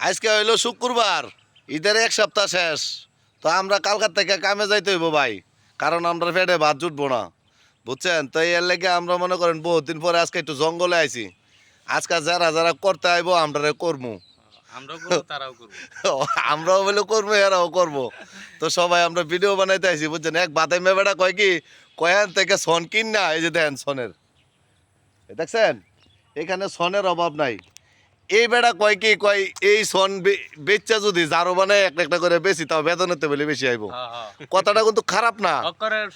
আজকে হইলো শুক্রবার, ঈদের এক সপ্তাহ শেষ। তো আমরা কালকার থেকে কামে যাইতে হইব ভাই, কারণ আমরা পেটে ভাত জুটবো না, বুঝছেন? তো এর লেগে আমরা মনে করেন বহুদিন পরে আজকে একটু জঙ্গলে আইছি। আজকে যারা যারা করতে আইব আমরা করবো। আমরাও করবো তারাও করবো। আমরাও বলে করবো, এরাও করবো। তো সবাই আমরা ভিডিও বানাইতে আইছি, বুঝছেন? এক বাতাই মেবেটা কয় কি, কয়ান থেকে সন কিন না, এই যে দেখেন সনের, এই দেখছেন এখানে সনের অভাব নাই। এই বেড়া কয় কি কয়, এই সন বেচা যদি যারো মানে একটা একটা করে বেশি, তাও বেতন হতে বলে বেশি আইব। হ্যাঁ, হ্যাঁ। কথাটা কিন্তু খারাপ না। অক্ষরের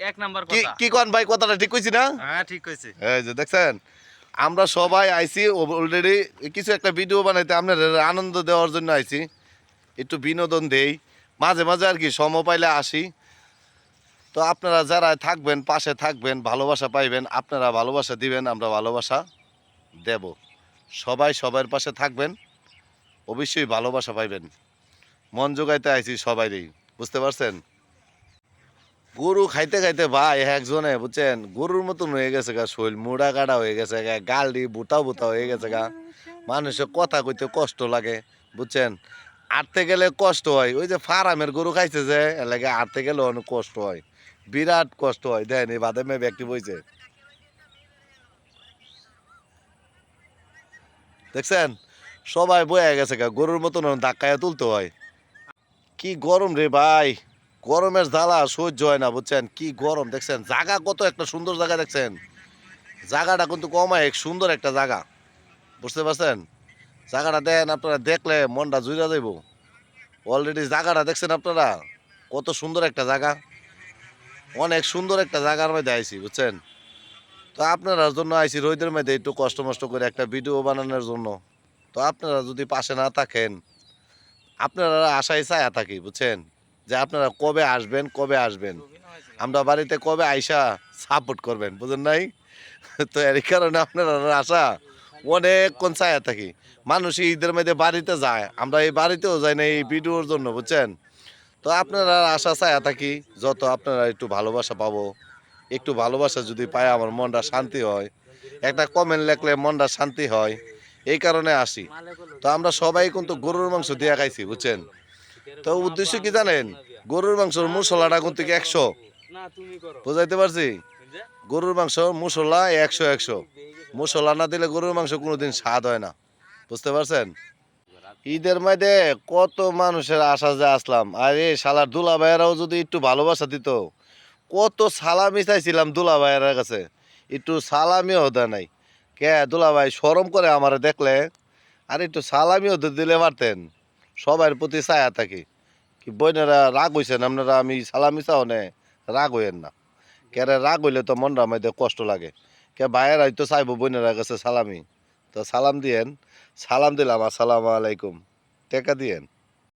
এক নাম্বার কি কথা। কি কন ভাই, কথাটা ঠিক কইছি না? হ্যাঁ, ঠিক কইছে। এই যে দেখছেন, আমরা সবাই আইছি অলরেডি কিছু একটা ভিডিও বানাইতে, আপনার আনন্দ দেওয়ার জন্য আইছি, একটু বিনোদন দেই, মাঝে মাঝে আর কি সময় পাইলে আসি। তো আপনারা যারা থাকবেন, পাশে থাকবেন, ভালোবাসা পাইবেন, আপনারা ভালোবাসা দিবেন, আমরা ভালোবাসা দেব। সবাই সবার পাশে থাকবেন, অবশ্যই ভালোবাসা পাইবেন। মন জোগাইতে আইছি সবাইরই, বুঝতে পারছেন? গরু খাইতে খাইতে ভাই একজনে, বুঝছেন, গরুর মতন হয়ে গেছে গা, শৈল মুড়া কাটা হয়ে গেছে গা, গালডি বুটা বুটা হয়ে গেছে গা। মানুষের কথা কইতে কষ্ট লাগে, বুঝছেন? আটতে গেলে কষ্ট হয়। ওই যে ফার্মের গরু খাইছে যে, এর লাগে আটতে গেলে অনেক কষ্ট হয়, বিরাট কষ্ট হয়। দেখেন এই বাদে মেয়ে ব্যক্তি বইছে, দেখছেন? সবাই বয়ে গেছে গা, গরুর মতন ধাক্কায় তুলতে হয়। কি গরম রে ভাই, গরমের জ্বালা সহ্য হয় না, বুঝছেন? কি গরম দেখছেন, জায়গা কত একটা সুন্দর জায়গা দেখছেন, জায়গাটা কিন্তু কমায় সুন্দর একটা জায়গা, বুঝতে পারছেন? জায়গাটা দেন, আপনারা দেখলে মনটা জুড়া যাইব। অলরেডি জায়গাটা দেখছেন আপনারা, কত সুন্দর একটা জায়গা, অনেক সুন্দর একটা জায়গার মধ্যে আইছি, বুঝছেন? তো আপনারা জন্য আইছি রোদের মধ্যে একটু কষ্ট মষ্ট করে একটা ভিডিও বানানোর জন্য। তো আপনারা যদি পাশে না থাকেন, আপনারা আশায় ছায়া থাকি, বুঝছেন, যে আপনারা কবে আসবেন, কবে আসবেন, আমরা বাড়িতে কবে আইসা সাপোর্ট করবেন, বুঝেন নাই? তো এর কারণে আপনারা আশা অনেকক্ষণ ছায়া থাকি। মানুষ ঈদের মধ্যে বাড়িতে যায়, আমরা এই বাড়িতেও যাই না এই ভিডিওর জন্য, বুঝছেন? তো আপনারা আশা ছায়া থাকি, যত আপনারা একটু ভালোবাসা পাবো, একটু ভালোবাসা যদি পায় আমার মনটা শান্তি হয়, একটা কমেন্ট লেখলে মনটা শান্তি হয়, এই কারণে আসি। তো আমরা সবাই কিন্তু গরুর মাংস দিয়ে খাইছি, বুঝছেন? তো উদ্দেশ্য কি জানেন? গরুর মাংসর মশলাটা কিন্তু 100, বুঝাইতে পারছি? গরুর মাংস মশলা 100 মশলা না দিলে গরুর মাংস কোনোদিন স্বাদ হয় না, বুঝতে পারছেন? ঈদের মধ্যে কত মানুষের আশা যে আসলাম, আরে শালার দুলা ভাইয়েরাও যদি একটু ভালোবাসা দিত, কত সালামি চাইছিলাম দুলা ভাইয়ের কাছে, একটু সালামিও দেয় নাই। কে দুলা ভাই শরম করে আমার দেখলে, আর একটু সালামিও তো দিলে পারতেন। সবার প্রতি ছায়া থাকি। কি বোনেরা রাগ হইছেন আপনারা, আমি সালামি চাও নে, রাগ হইয়েন না। কেরে রাগ হইলে তো মনটা মধ্যে কষ্ট লাগে। কে ভাইয়েরা হয়তো চাইবো বোনেরা কাছে সালামি, তো সালাম দিয়েন। সালাম দিলাম, আসসালামু আলাইকুম, টেকা দিয়েন।